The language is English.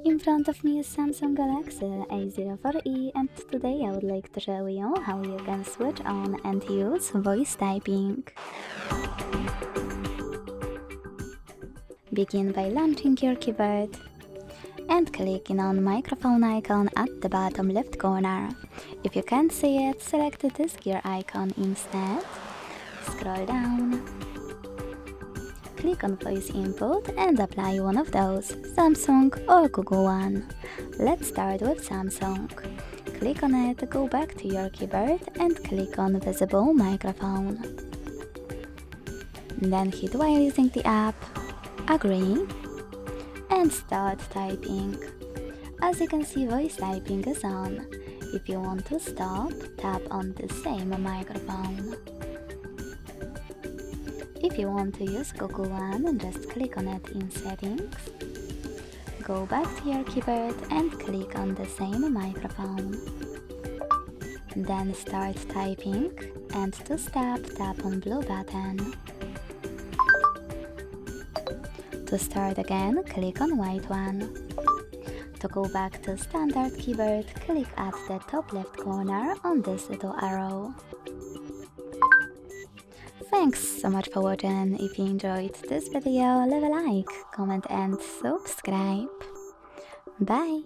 In front of me is Samsung Galaxy A04e, and today I would like to show you how you can switch on and use voice typing. Begin by launching your keyboard and clicking on microphone icon at the bottom left corner. If you can't see it, select this gear icon instead. Scroll down. Click on voice input and apply one of those, Samsung or Google One. Let's start with Samsung. Click on it, go back to your keyboard and click on visible microphone. Then hit while using the app, agree, and start typing. As you can see, voice typing is on. If you want to stop, tap on the same microphone. If you want to use Google One, just click on it in settings. Go back to your keyboard and click on the same microphone. Then start typing, and to stop, tap on blue button. To start again, click on white one. To go back to standard keyboard, click at the top left corner on this little arrow. Thanks so much for watching. If you enjoyed this video, leave a like, comment and subscribe. Bye!